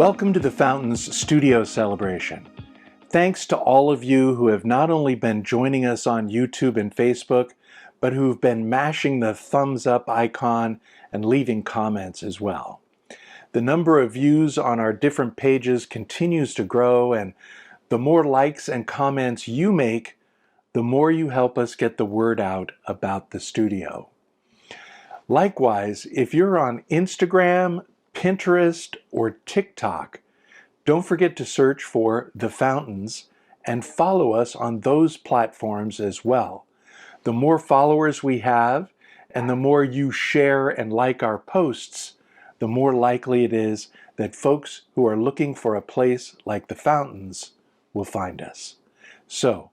Welcome to the Fountains Studio Celebration. Thanks to all of you who have not only been joining us on YouTube and Facebook, but who've been mashing the thumbs up icon and leaving comments as well. The number of views on our different pages continues to grow, and the more likes and comments you make, the more you help us get the word out about the studio. Likewise, if you're on Instagram, Pinterest, or TikTok, don't forget to search for The Fountains and follow us on those platforms as well. The more followers we have and the more you share and like our posts, the more likely it is that folks who are looking for a place like The Fountains will find us. So,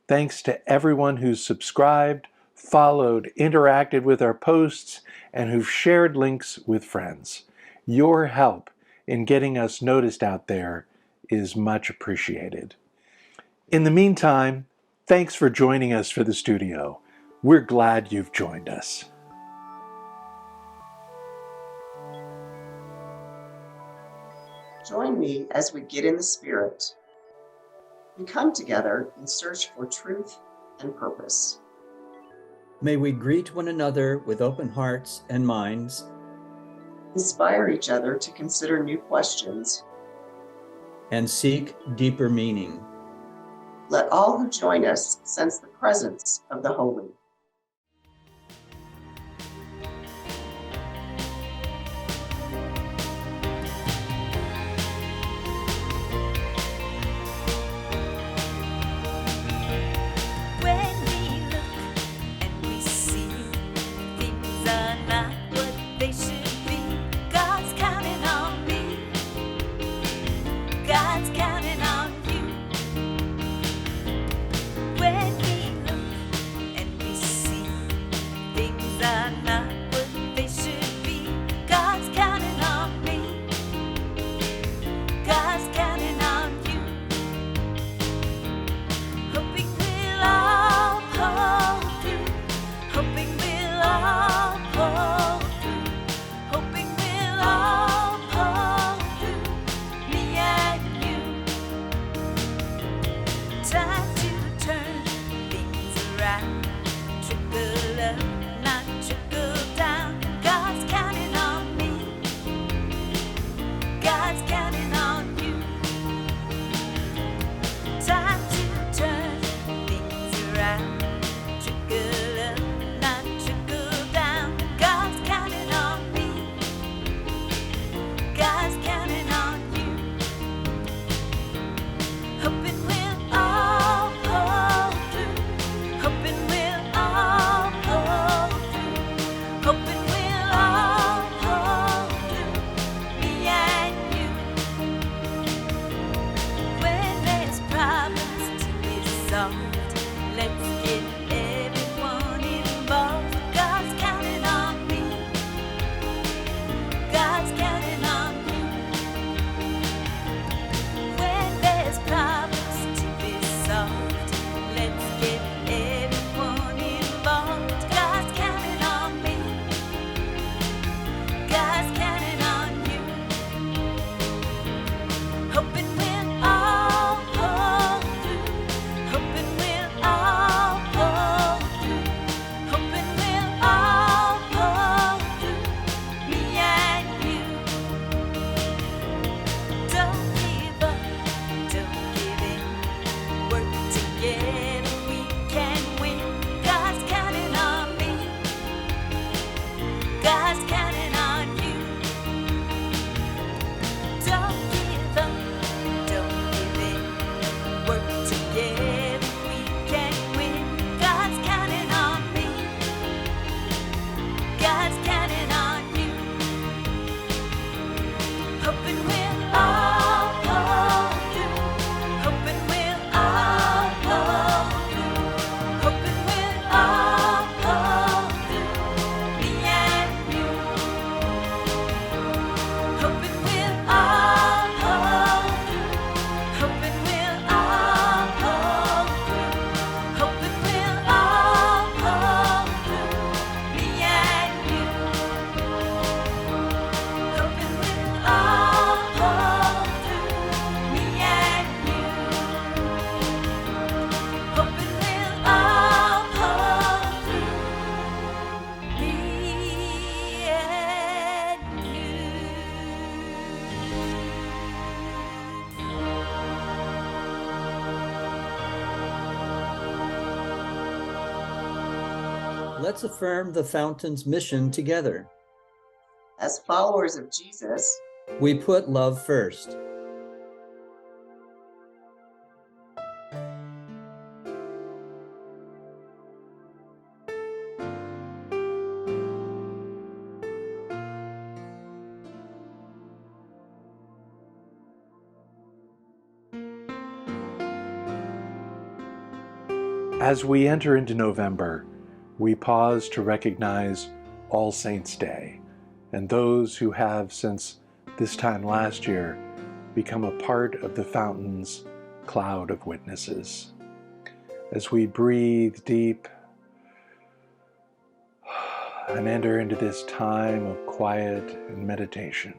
thanks to everyone who's subscribed, followed, interacted with our posts, and who've shared links with friends. Your help in getting us noticed out there is much appreciated. In the meantime, thanks for joining us for the studio. We're glad you've joined us. Join me as we get in the spirit. We come together in search for truth and purpose. May we greet one another with open hearts and minds. Inspire each other to consider new questions. And seek deeper meaning. Let all who join us sense the presence of the holy. let's affirm the fountain's mission together. As followers of Jesus, We put love first. As we enter into November, we pause to recognize All Saints' Day and those who have, since this time last year, become a part of the Fountain's cloud of witnesses. As we breathe deep and enter into this time of quiet and meditation,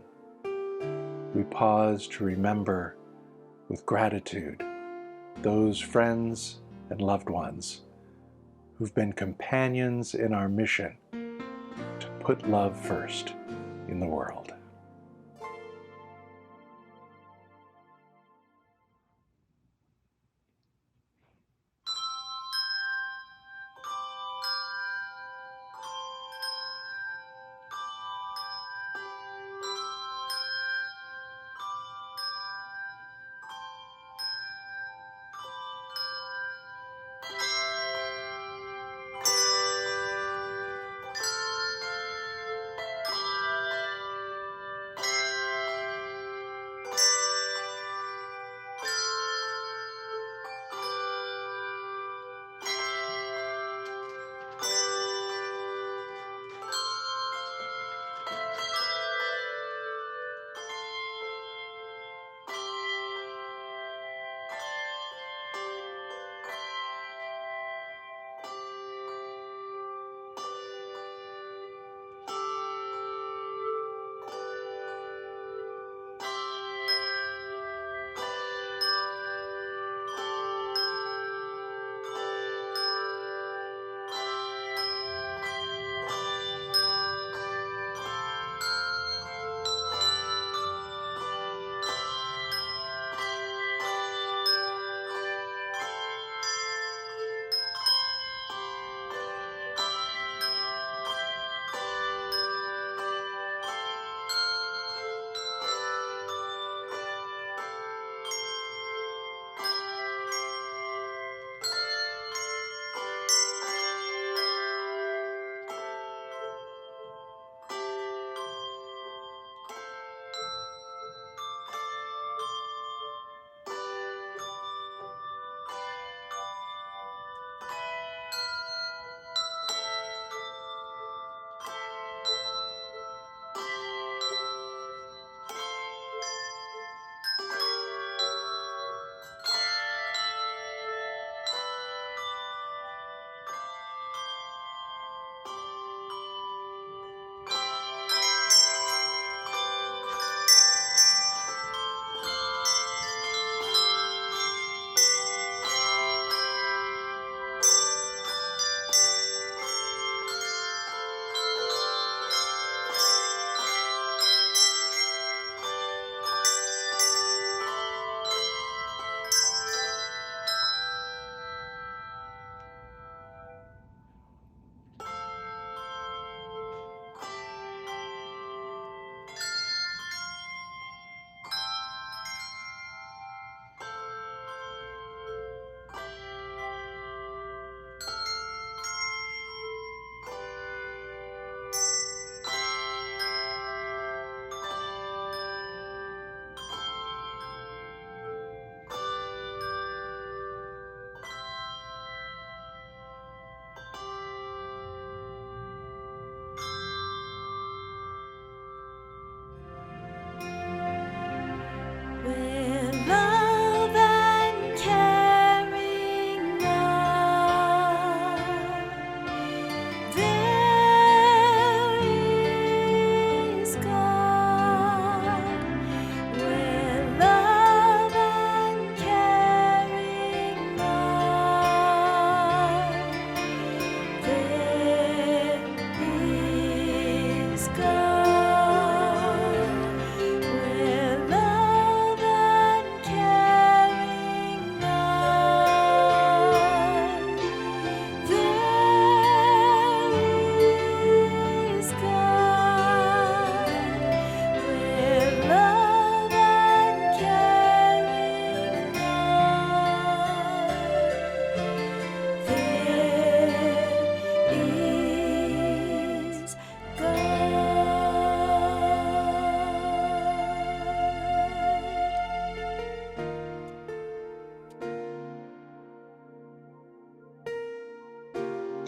we pause to remember with gratitude those friends and loved ones who've been companions in our mission to put love first in the world.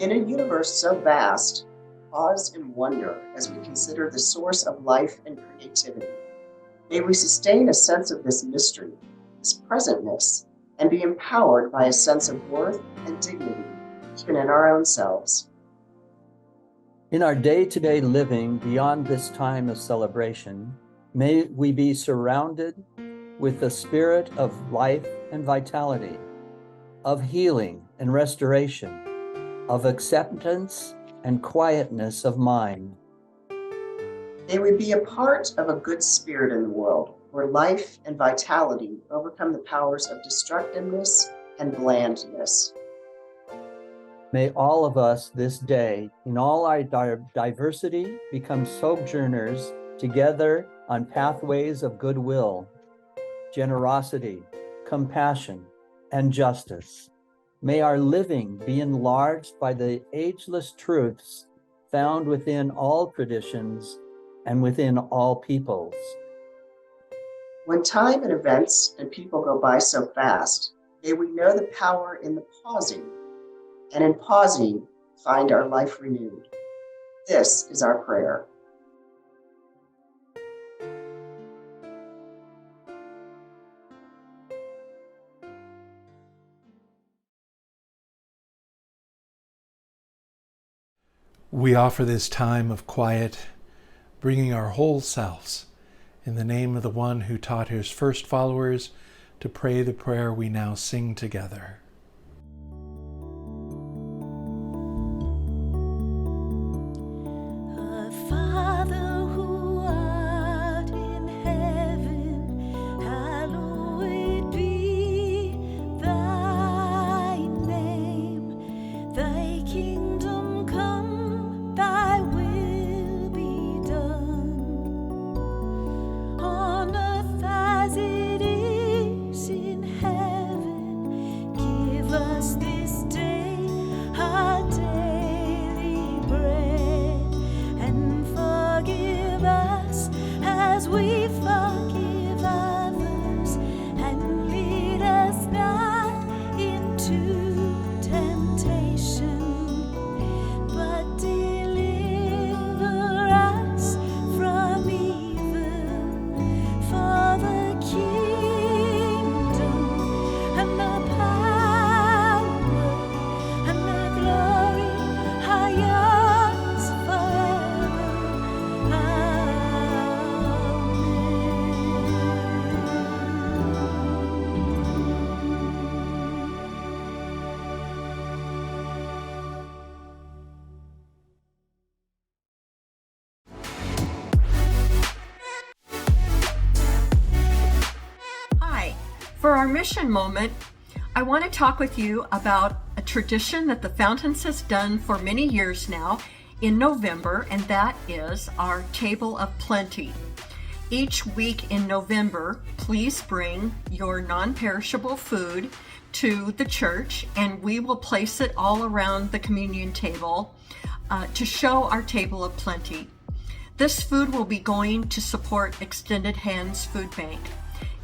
In a universe so vast, pause and wonder as we consider the source of life and creativity. May we sustain a sense of this mystery, this presentness, and be empowered by a sense of worth and dignity, even in our own selves. In our day-to-day living beyond this time of celebration, may we be surrounded with the spirit of life and vitality, of healing and restoration, of acceptance and quietness of mind. May we be a part of a good spirit in the world, where life and vitality overcome the powers of destructiveness and blandness. May all of us this day, in all our diversity, become sojourners together on pathways of goodwill, generosity, compassion, and justice. May our living be enlarged by the ageless truths found within all traditions and within all peoples. When time and events and people go by so fast, may we know the power in the pausing, and in pausing, find our life renewed. This is our prayer. We offer this time of quiet, bringing our whole selves in the name of the one who taught his first followers to pray the prayer we now sing together. Our Father who art in heaven, hallowed be thy name. Thy kingdom come, thy will be done, on earth as it is in heaven. Give us this day our daily bread, and forgive us as we forgive others, and lead us not into temptation, but deliver us from evil. For the kingdom and the power and the glory are yours forever. Hi. For our mission moment, I want to talk with you about a tradition that the Fountains has done for many years now in November, and that is our Table of Plenty. Each week in November, please bring your non-perishable food to the church, and we will place it all around the communion table to show our Table of Plenty. This food will be going to support Extended Hands Food Bank.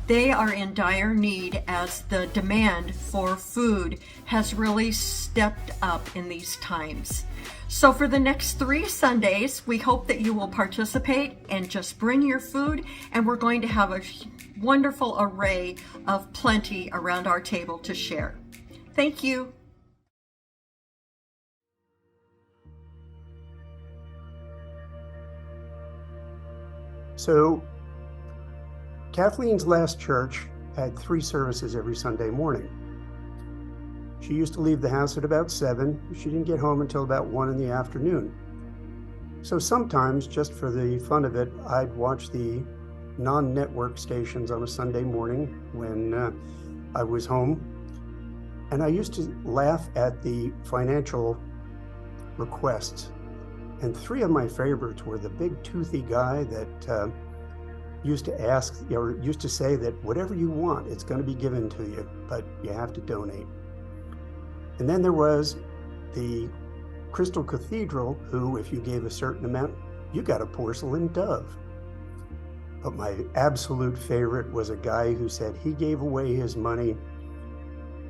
They are in dire need as the demand for food has really stepped up in these times. So for the next 3 Sundays, we hope that you will participate and just bring your food, and we're going to have a wonderful array of plenty around our table to share. Thank you. So Kathleen's last church had 3 services every Sunday morning. She used to leave the house at about 7. She didn't get home until about 1 in the afternoon. So sometimes, just for the fun of it, I'd watch the non-network stations on a Sunday morning when I was home. And I used to laugh at the financial requests. And 3 of my favorites were the big toothy guy that used to ask, or used to say that whatever you want, it's going to be given to you, but you have to donate. And then there was the Crystal Cathedral, who, if you gave a certain amount, you got a porcelain dove. But my absolute favorite was a guy who said he gave away his money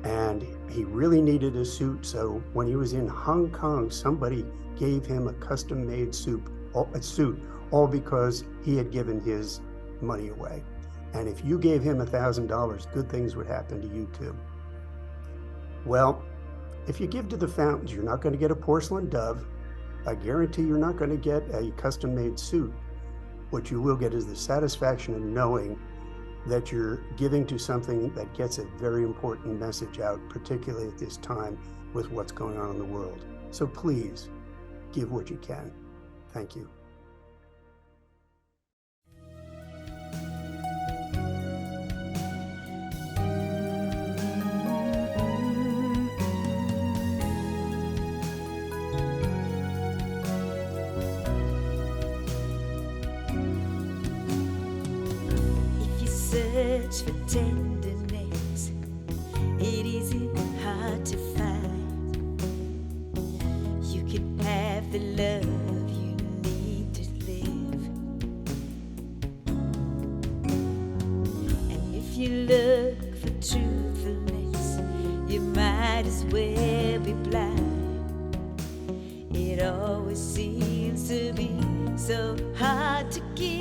and he really needed a suit. So when he was in Hong Kong, somebody gave him a custom-made suit, all because he had given his money away. And if you gave him $1,000, good things would happen to you too. Well, if you give to the Fountains, you're not going to get a porcelain dove. I guarantee you're not going to get a custom-made suit. What you will get is the satisfaction of knowing that you're giving to something that gets a very important message out, particularly at this time with what's going on in the world. So please, give what you can. Thank you. Search for tenderness, it isn't hard to find. You can have the love you need to live. And if you look for truthfulness, you might as well be blind. It always seems to be so hard to give.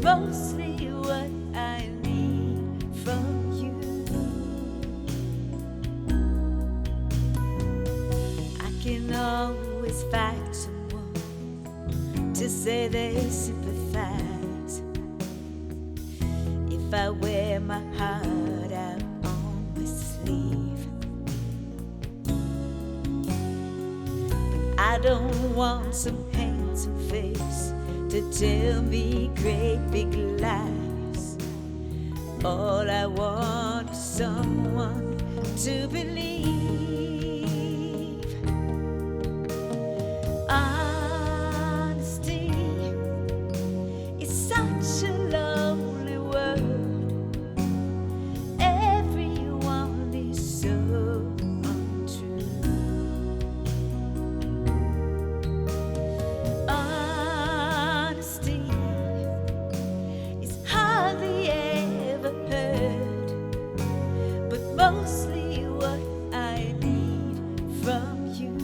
Mostly what I need from you. I can always find someone to say they sympathize if I wear my heart out on my sleeve. But I don't want some handsome face to tell me great big lies. All I want is someone to believe. Honesty is such a lonely word. Everyone is so untrue. Mostly what I need from you.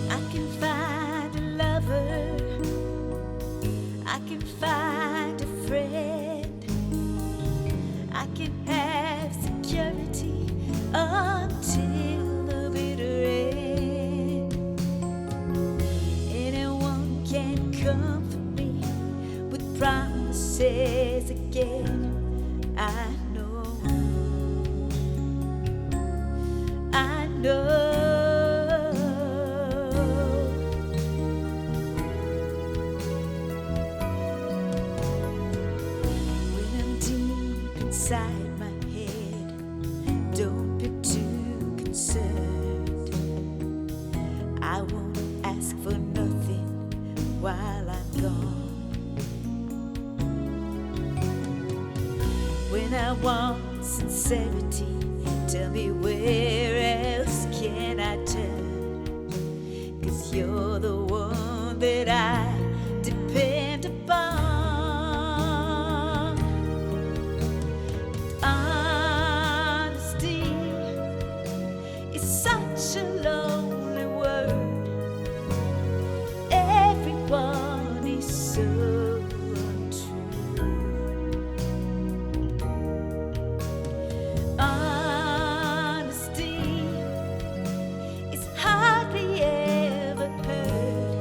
I can find a lover, I can find a friend, I can have security until the bitter end. Anyone can comfort me with promises again. I know, I know. When I'm deep inside my head, don't be too concerned. I won't ask for nothing while I'm gone. When I want sincerity, tell me where else can I turn? 'Cause you're the one that I depend upon. Honesty is such a lonely word. Everyone is so untrue. Honesty is hardly ever heard,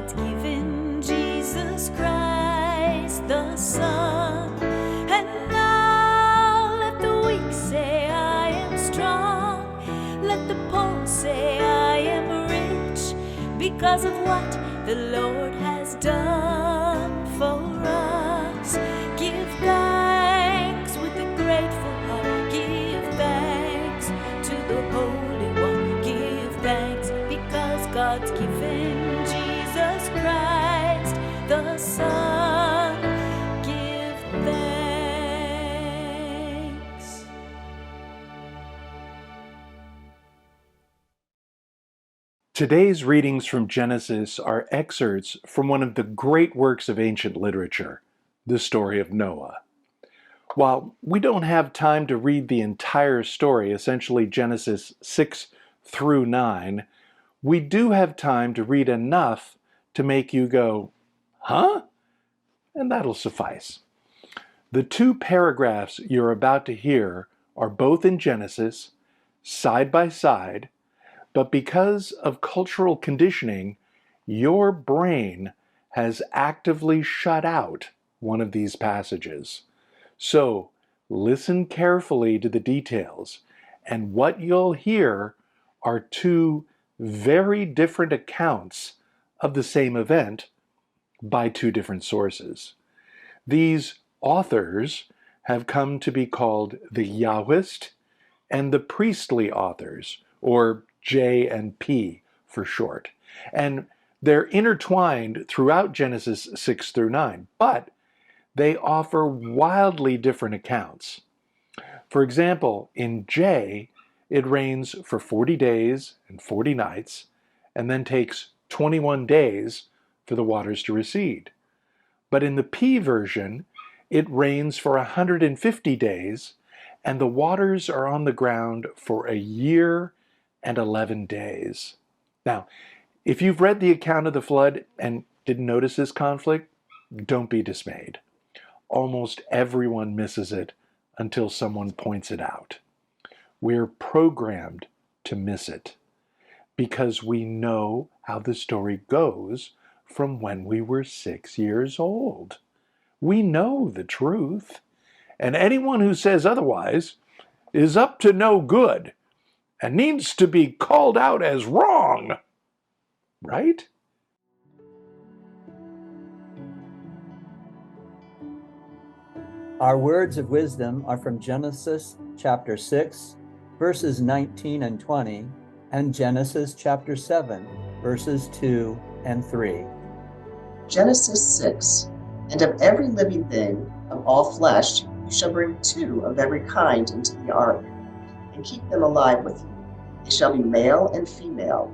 God's given Jesus Christ the Son. And now let the weak say I am strong. Let the poor say I am rich, because of what the Lord has done for us. Give thanks with a grateful heart. Give thanks to the Holy One. Give thanks because God's given Jesus Christ the Son. Give thanks. Today's readings from Genesis are excerpts from one of the great works of ancient literature, the story of Noah. While we don't have time to read the entire story, essentially Genesis 6 through 9, we do have time to read enough to make you go, huh? And that'll suffice. The two paragraphs you're about to hear are both in Genesis, side by side, but because of cultural conditioning, your brain has actively shut out one of these passages. So listen carefully to the details, and what you'll hear are two very different accounts of the same event by two different sources. These authors have come to be called the Yahwist and the priestly authors, or J and P for short. And they're intertwined throughout Genesis 6 through 9, but they offer wildly different accounts. For example, in J, it rains for 40 days and 40 nights, and then takes 21 days for the waters to recede. But in the P version, it rains for 150 days, and the waters are on the ground for a year and 11 days. Now, if you've read the account of the flood and didn't notice this conflict, don't be dismayed. Almost everyone misses it until someone points it out. We're programmed to miss it because we know how the story goes from when we were 6 years old. We know the truth, and anyone who says otherwise is up to no good and needs to be called out as wrong, right? Our words of wisdom are from Genesis chapter 6, verses 19 and 20, and Genesis chapter 7, verses 2 and 3. Genesis 6. And of every living thing, of all flesh, you shall bring 2 of every kind into the ark, and keep them alive with you. They shall be male and female.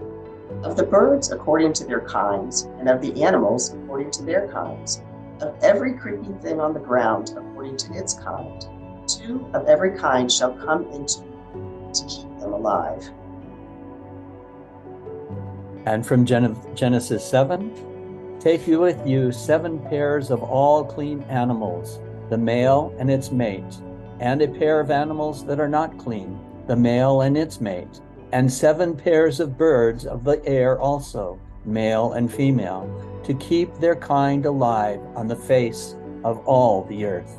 Of the birds according to their kinds, and of the animals according to their kinds. Of every creeping thing on the ground according to its kind. 2 of every kind shall come into you to keep them alive. And from Genesis 7, take you with you 7 pairs of all clean animals, the male and its mate, and a pair of animals that are not clean, the male and its mate, and 7 pairs of birds of the air also, male and female, to keep their kind alive on the face of all the earth.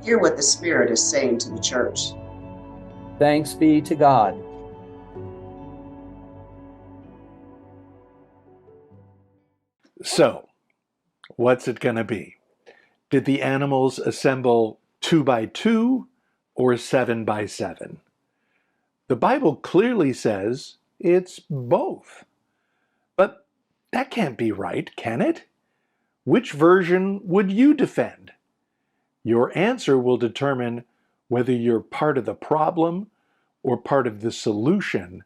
Hear what the Spirit is saying to the church. Thanks be to God. So, what's it going to be? Did the animals assemble 2 by 2 or 7 by 7? The Bible clearly says it's both. But that can't be right, can it? Which version would you defend? Your answer will determine whether you're part of the problem or part of the solution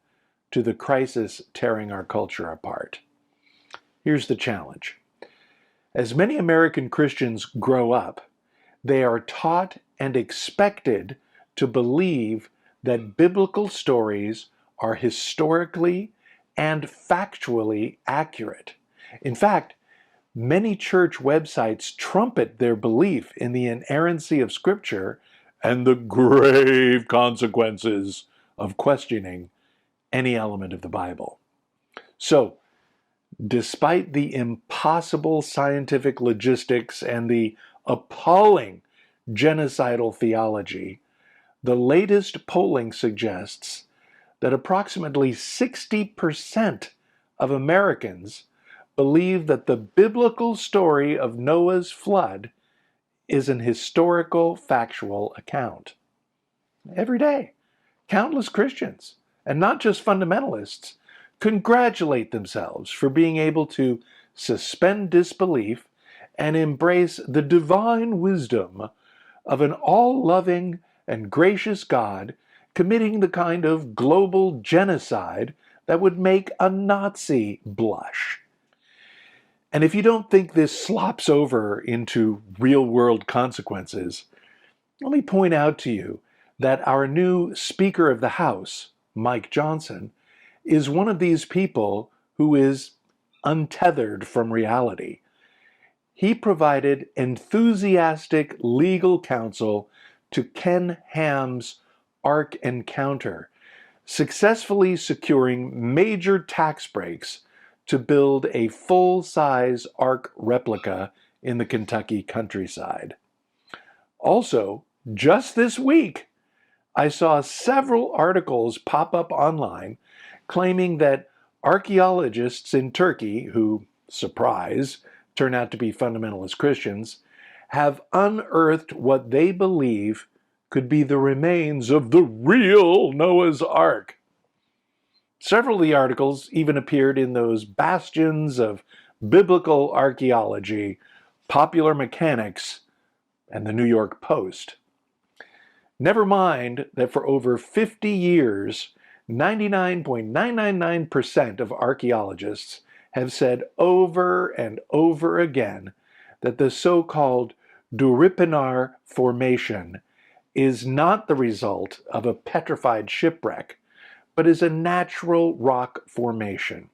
to the crisis tearing our culture apart. Here's the challenge. As many American Christians grow up, they are taught and expected to believe that biblical stories are historically and factually accurate. In fact, many church websites trumpet their belief in the inerrancy of Scripture and the grave consequences of questioning any element of the Bible. So, Despite the impossible scientific logistics and the appalling genocidal theology, the latest polling suggests that approximately 60% of Americans believe that the biblical story of Noah's flood is an historical, factual account. Every day, countless Christians, and not just fundamentalists, congratulate themselves for being able to suspend disbelief and embrace the divine wisdom of an all-loving and gracious God committing the kind of global genocide that would make a Nazi blush. And if you don't think this slops over into real-world consequences, let me point out to you that our new Speaker of the House, Mike Johnson, is one of these people who is untethered from reality. He provided enthusiastic legal counsel to Ken Ham's Ark Encounter, successfully securing major tax breaks to build a full-size Ark replica in the Kentucky countryside. Also, just this week, I saw several articles pop up online claiming that archaeologists in Turkey, who, surprise, turn out to be fundamentalist Christians, have unearthed what they believe could be the remains of the real Noah's Ark. Several of the articles even appeared in those bastions of biblical archaeology, Popular Mechanics, and the New York Post. Never mind that for over 50 years, 99.999% of archaeologists have said over and over again that the so-called Duripinar Formation is not the result of a petrified shipwreck, but is a natural rock formation,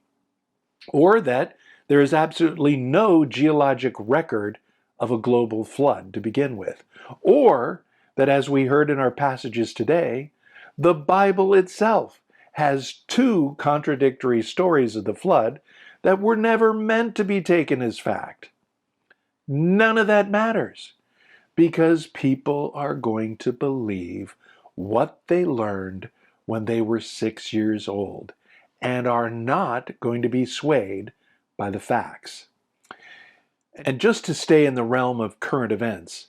or that there is absolutely no geologic record of a global flood to begin with, or that, as we heard in our passages today, the Bible itself has two contradictory stories of the flood that were never meant to be taken as fact. None of that matters, because people are going to believe what they learned when they were 6 years old and are not going to be swayed by the facts. And just to stay in the realm of current events,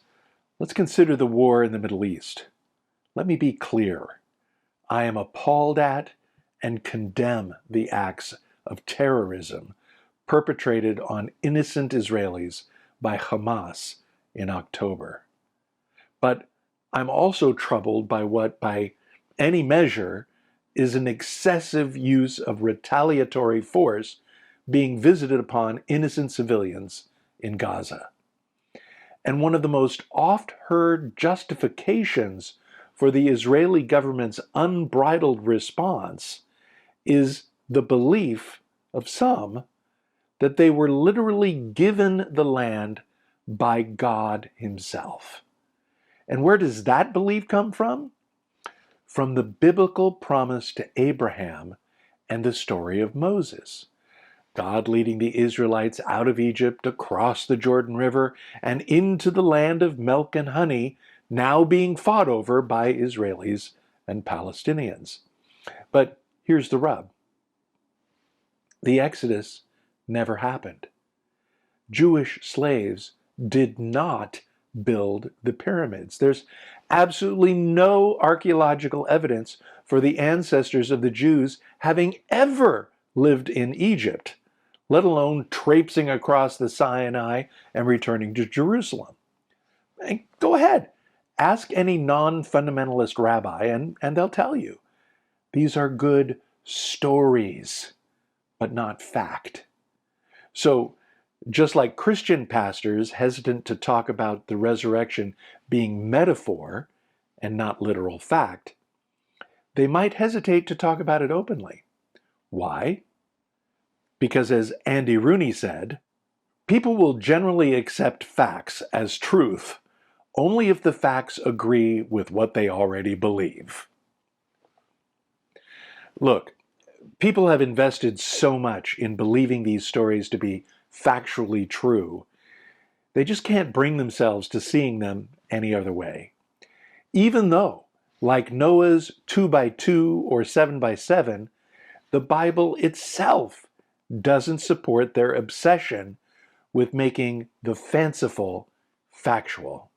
let's consider the war in the Middle East. Let me be clear. I am appalled at and condemn the acts of terrorism perpetrated on innocent Israelis by Hamas in October. But I'm also troubled by what, by any measure, is an excessive use of retaliatory force being visited upon innocent civilians in Gaza. And one of the most oft-heard justifications for the Israeli government's unbridled response is the belief of some that they were literally given the land by God Himself. And where does that belief come from? From the biblical promise to Abraham and the story of Moses. God leading the Israelites out of Egypt, across the Jordan River, and into the land of milk and honey, now being fought over by Israelis and Palestinians. But here's the rub. The Exodus never happened. Jewish slaves did not build the pyramids. There's absolutely no archaeological evidence for the ancestors of the Jews having ever lived in Egypt, let alone traipsing across the Sinai and returning to Jerusalem. And go ahead, ask any non-fundamentalist rabbi and they'll tell you. These are good stories, but not fact. So, just like Christian pastors hesitant to talk about the resurrection being metaphor and not literal fact, they might hesitate to talk about it openly. Why? Because, as Andy Rooney said, people will generally accept facts as truth only if the facts agree with what they already believe. Look, People have invested so much in believing these stories to be factually true, they just can't bring themselves to seeing them any other way. Even though, like Noah's 2x2 or 7x7, the Bible itself doesn't support their obsession with making the fanciful factual.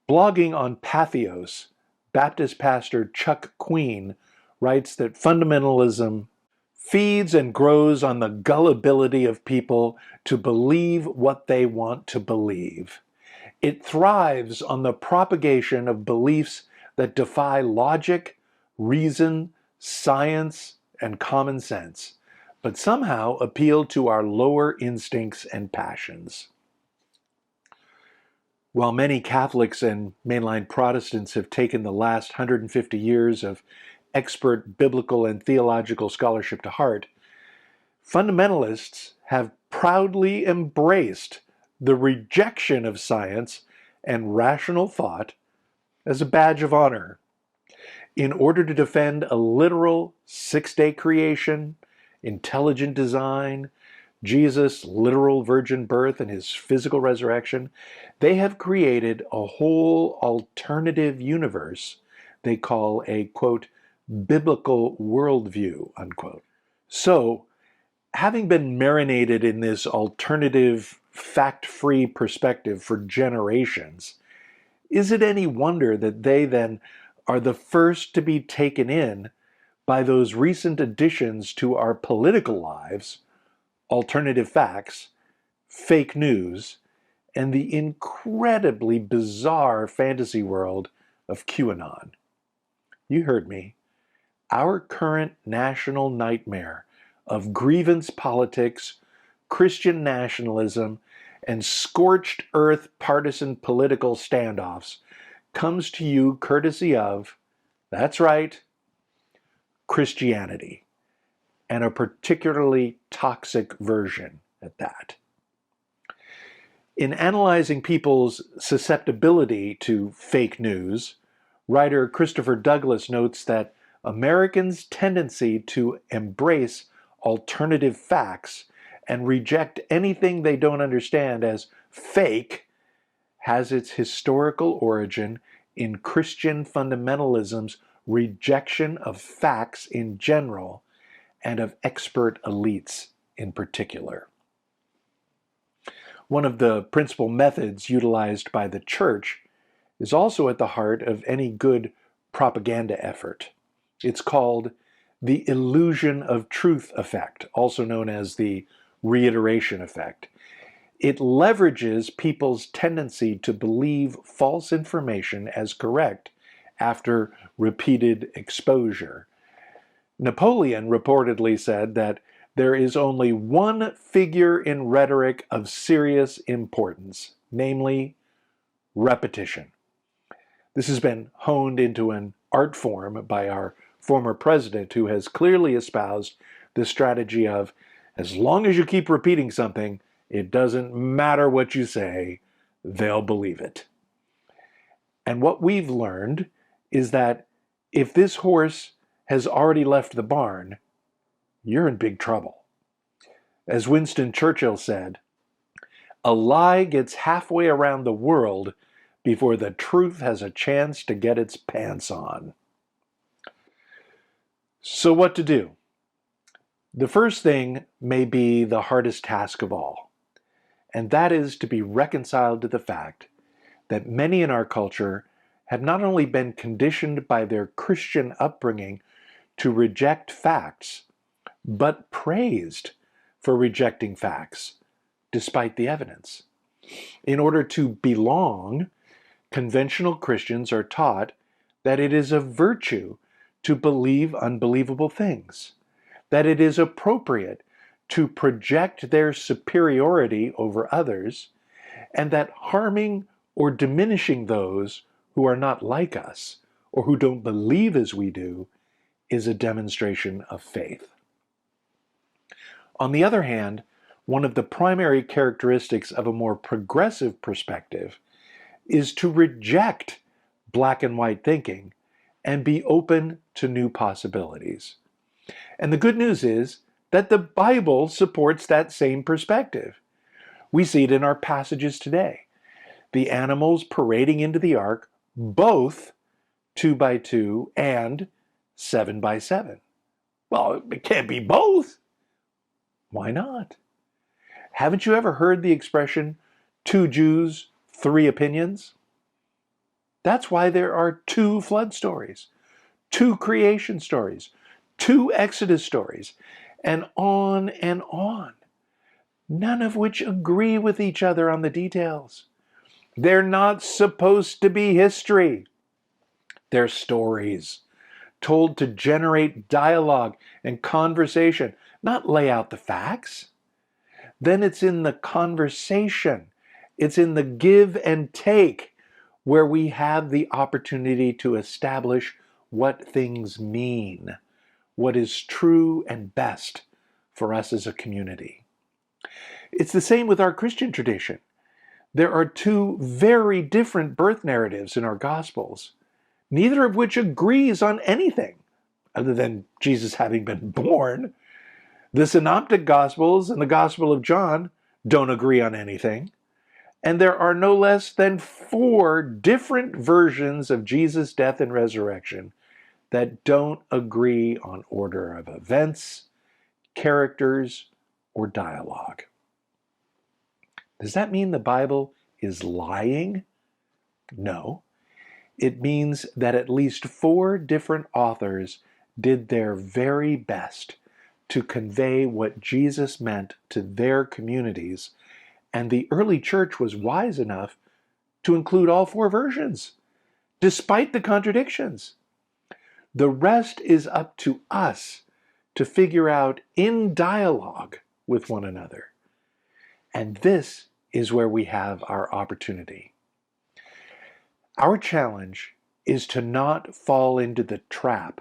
Blogging on Patheos, Baptist pastor Chuck Queen writes that fundamentalism feeds and grows on the gullibility of people to believe what they want to believe. It thrives on the propagation of beliefs that defy logic, reason, science, and common sense, but somehow appeal to our lower instincts and passions. While many Catholics and mainline Protestants have taken the last 150 years of expert biblical and theological scholarship to heart, fundamentalists have proudly embraced the rejection of science and rational thought as a badge of honor. In order to defend a literal six-day creation, intelligent design, Jesus' literal virgin birth and his physical resurrection, they have created a whole alternative universe they call a, quote, biblical worldview, unquote. So, having been marinated in this alternative, fact-free perspective for generations, is it any wonder that they then are the first to be taken in by those recent additions to our political lives, alternative facts, fake news, and the incredibly bizarre fantasy world of QAnon? You heard me. Our current national nightmare of grievance politics, Christian nationalism, and scorched earth partisan political standoffs comes to you courtesy of, that's right, Christianity, and a particularly toxic version at that. In analyzing people's susceptibility to fake news, writer Christopher Douglas notes that Americans' tendency to embrace alternative facts and reject anything they don't understand as fake has its historical origin in Christian fundamentalism's rejection of facts in general and of expert elites in particular. One of the principal methods utilized by the church is also at the heart of any good propaganda effort. It's called the illusion of truth effect, also known as the reiteration effect. It leverages people's tendency to believe false information as correct after repeated exposure. Napoleon reportedly said that there is only one figure in rhetoric of serious importance, namely repetition. This has been honed into an art form by our former president, who has clearly espoused the strategy of, as long as you keep repeating something, it doesn't matter what you say, they'll believe it. And what we've learned is that if this horse has already left the barn, you're in big trouble. As Winston Churchill said, a lie gets halfway around the world before the truth has a chance to get its pants on. So what to do? The first thing may be the hardest task of all, and that is to be reconciled to the fact that many in our culture have not only been conditioned by their Christian upbringing to reject facts, but praised for rejecting facts, despite the evidence. In order to belong, conventional Christians are taught that it is a virtue to believe unbelievable things, that it is appropriate to project their superiority over others, and that harming or diminishing those who are not like us or who don't believe as we do is a demonstration of faith. On the other hand, one of the primary characteristics of a more progressive perspective is to reject black and white thinking and be open to new possibilities. And the good news is that the Bible supports that same perspective. We see it in our passages today. The animals parading into the ark, both 2 by 2 and 7 by 7. Well, it can't be both. Why not? Haven't you ever heard the expression, 2 Jews, 3 opinions? That's why there are 2 flood stories, 2 creation stories, 2 Exodus stories, and on, none of which agree with each other on the details. They're not supposed to be history. They're stories told to generate dialogue and conversation, not lay out the facts. Then it's in the conversation, it's in the give and take where we have the opportunity to establish what things mean, what is true and best for us as a community. It's the same with our Christian tradition. There are 2 very different birth narratives in our Gospels, neither of which agrees on anything other than Jesus having been born. The Synoptic Gospels and the Gospel of John don't agree on anything. And there are no less than 4 different versions of Jesus' death and resurrection that don't agree on order of events, characters, or dialogue. Does that mean the Bible is lying? No. It means that at least 4 different authors did their very best to convey what Jesus meant to their communities, and the early church was wise enough to include all 4 versions, despite the contradictions. The rest is up to us to figure out in dialogue with one another. And this is where we have our opportunity. Our challenge is to not fall into the trap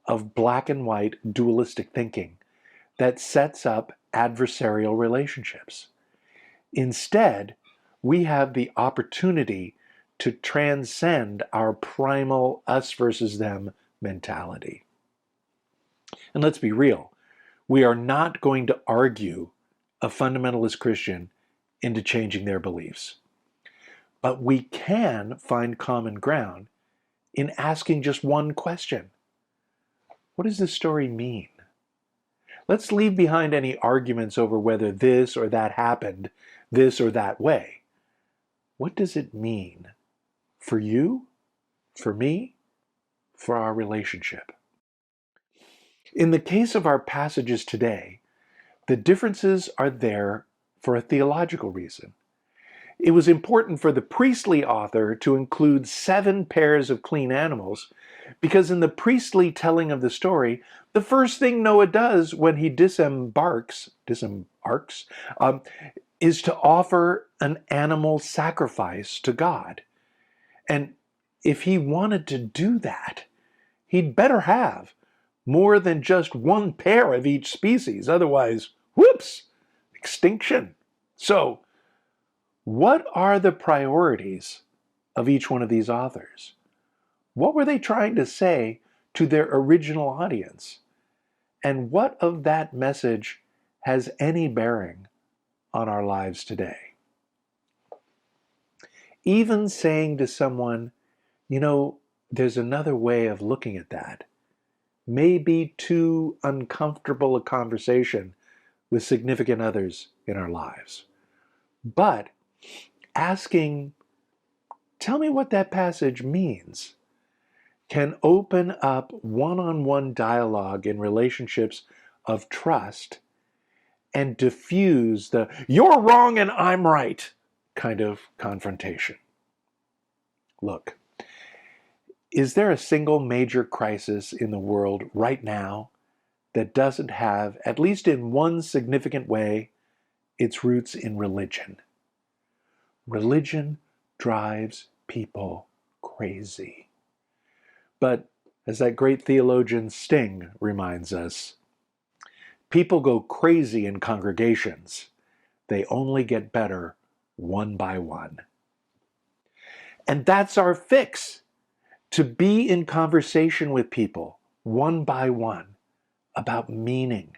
of black and white dualistic thinking that sets up adversarial relationships. Instead, we have the opportunity to transcend our primal us versus them mentality. And let's be real, we are not going to argue a fundamentalist Christian into changing their beliefs. But we can find common ground in asking just one question. What does this story mean? Let's leave behind any arguments over whether this or that happened this or that way. What does it mean for you, for me, for our relationship? In the case of our passages today, the differences are there for a theological reason. It was important for the priestly author to include 7 pairs of clean animals because in the priestly telling of the story, the first thing Noah does when he disembarks, is to offer an animal sacrifice to God. And if he wanted to do that, he'd better have more than just 1 pair of each species. Otherwise, whoops, extinction. So, what are the priorities of each one of these authors? What were they trying to say to their original audience? And what of that message has any bearing on our lives today? Even saying to someone, you know, there's another way of looking at that, may be too uncomfortable a conversation with significant others in our lives. But asking, tell me what that passage means, can open up one-on-one dialogue in relationships of trust and diffuse the you're wrong and I'm right kind of confrontation. Look, is there a single major crisis in the world right now that doesn't have, at least in one significant way, its roots in religion? Religion drives people crazy. But as that great theologian Sting reminds us, people go crazy in congregations. They only get better one by one. And that's our fix, to be in conversation with people one by one about meaning,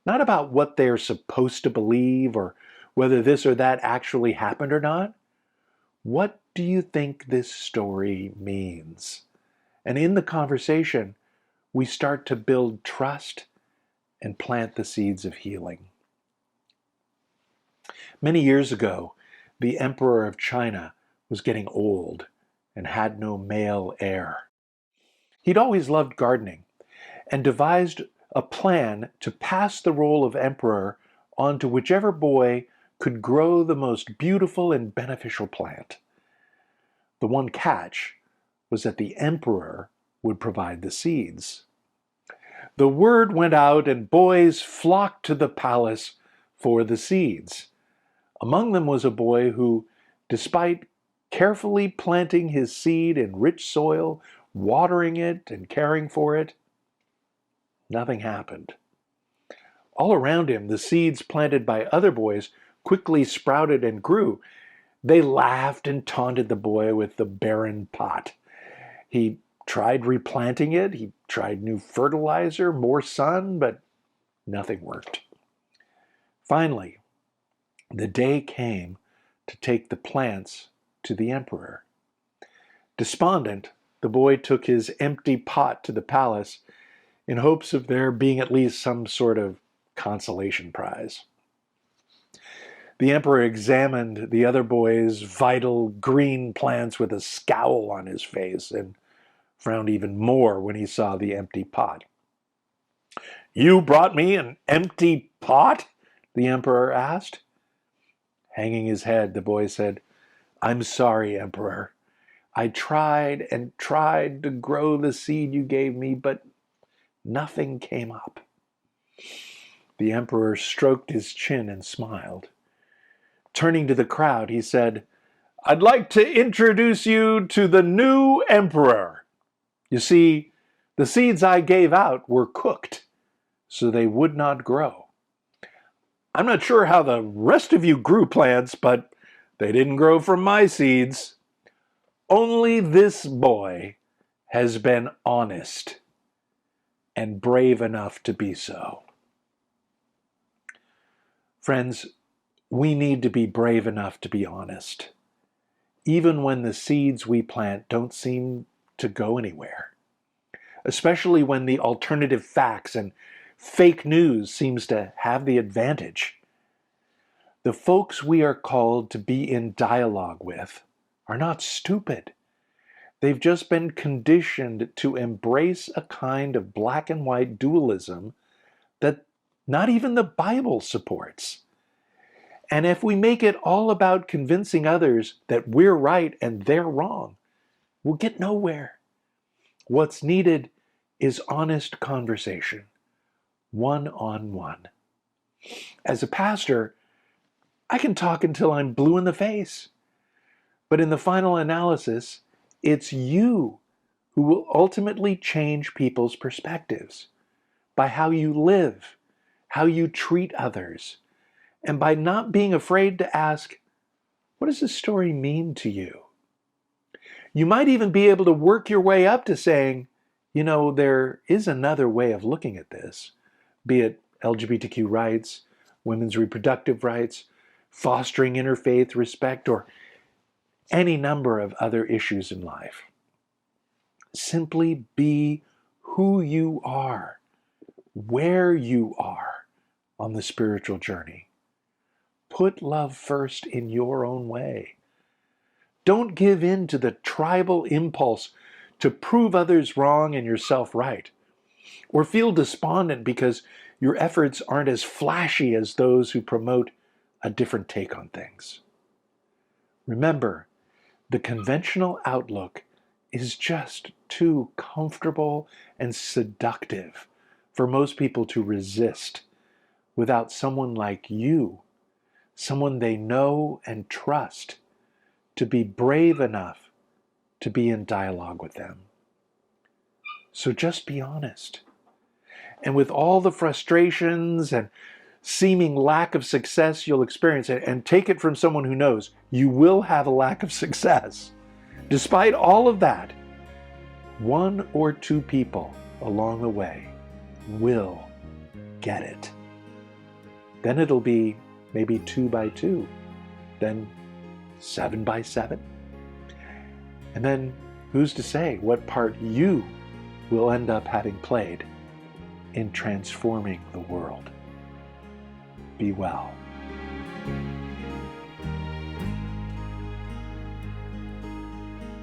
not about what they're supposed to believe or whether this or that actually happened or not. What do you think this story means? And in the conversation, we start to build trust and plant the seeds of healing. Many years ago, the Emperor of China was getting old and had no male heir. He'd always loved gardening and devised a plan to pass the role of emperor on to whichever boy could grow the most beautiful and beneficial plant. The one catch was that the emperor would provide the seeds. The word went out and boys flocked to the palace for the seeds. Among them was a boy who, despite carefully planting his seed in rich soil, watering it and caring for it, nothing happened. All around him, the seeds planted by other boys quickly sprouted and grew. They laughed and taunted the boy with the barren pot. He tried replanting it. He tried new fertilizer, more sun, but nothing worked. Finally, the day came to take the plants to the emperor. Despondent, the boy took his empty pot to the palace in hopes of there being at least some sort of consolation prize. The emperor examined the other boy's vital green plants with a scowl on his face and frowned even more when he saw the empty pot. "You brought me an empty pot?" the emperor asked. Hanging his head, the boy said, "I'm sorry, Emperor. I tried and tried to grow the seed you gave me, but nothing came up." The emperor stroked his chin and smiled. Turning to the crowd, he said, "I'd like to introduce you to the new emperor. You see, the seeds I gave out were cooked, so they would not grow. I'm not sure how the rest of you grew plants, but they didn't grow from my seeds. Only this boy has been honest and brave enough to be so." Friends, we need to be brave enough to be honest, even when the seeds we plant don't seem to go anywhere, especially when the alternative facts and fake news seems to have the advantage. The folks we are called to be in dialogue with are not stupid. They've just been conditioned to embrace a kind of black and white dualism that not even the Bible supports. And if we make it all about convincing others that we're right and they're wrong, we'll get nowhere. What's needed is honest conversation, one-on-one. As a pastor, I can talk until I'm blue in the face. But in the final analysis, it's you who will ultimately change people's perspectives by how you live, how you treat others, and by not being afraid to ask, what does this story mean to you? You might even be able to work your way up to saying, there is another way of looking at this, be it LGBTQ rights, women's reproductive rights, fostering interfaith respect, or any number of other issues in life. Simply be who you are, where you are on the spiritual journey. Put love first in your own way. Don't give in to the tribal impulse to prove others wrong and yourself right, or feel despondent because your efforts aren't as flashy as those who promote a different take on things. Remember, the conventional outlook is just too comfortable and seductive for most people to resist without someone like you, someone they know and trust, to be brave enough to be in dialogue with them. So just be honest. And with all the frustrations and seeming lack of success you'll experience, and take it from someone who knows, you will have a lack of success. Despite all of that, one or two people along the way will get it. Then it'll be maybe 2 by 2, then 7 by 7. And then who's to say what part you will end up having played in transforming the world. Be well.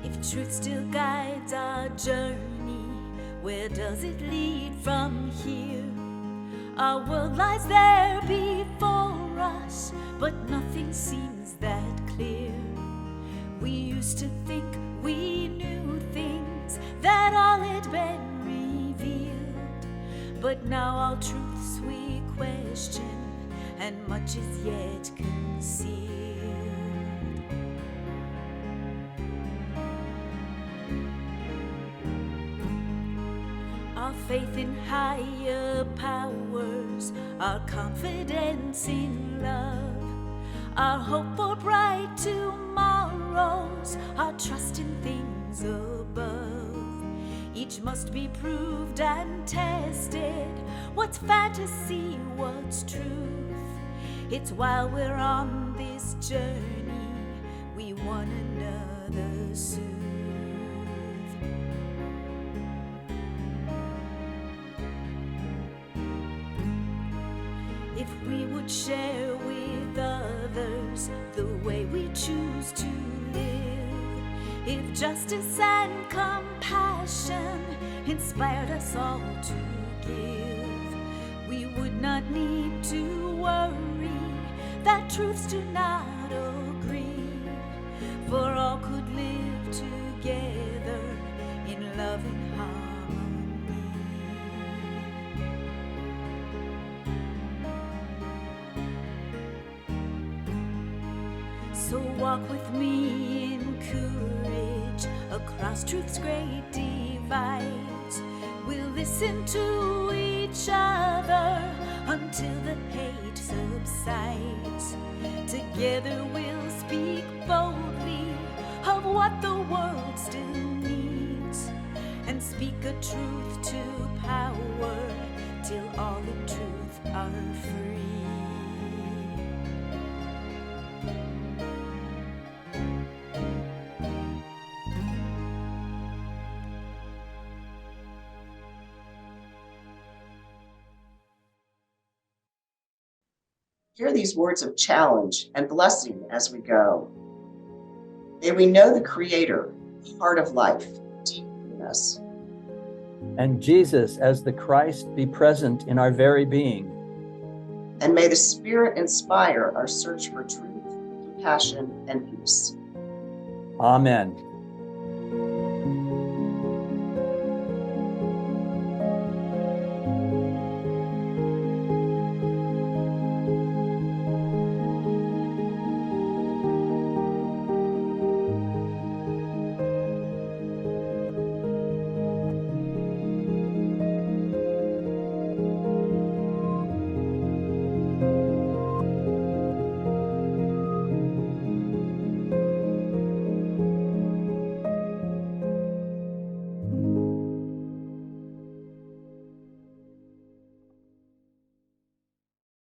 If truth still guides our journey, where does it lead from here? Our world lies there before us, but nothing seems that clear. We used to think we knew things, that all had been revealed, but now all truths we question, and much is yet concealed. Our faith in higher powers, our confidence in love, our hope for bright tomorrows, our trust in things above. Each must be proved and tested. What's fantasy, what's truth? It's while we're on this journey we one another soothe. If we would share with others the way we choose to live, if justice and compassion inspired us all to give, we would not need to worry that truths do not agree, for all could live together in love and harmony. So walk with me in courage across truth's great divides. We'll listen to each other until the hate subsides. Together we'll speak boldly of what the world still needs, and speak a truth to power till all in truth are free. Hear these words of challenge and blessing as we go. May we know the Creator, heart of life, deep in us. And Jesus as the Christ be present in our very being. And may the Spirit inspire our search for truth, compassion, and peace. Amen.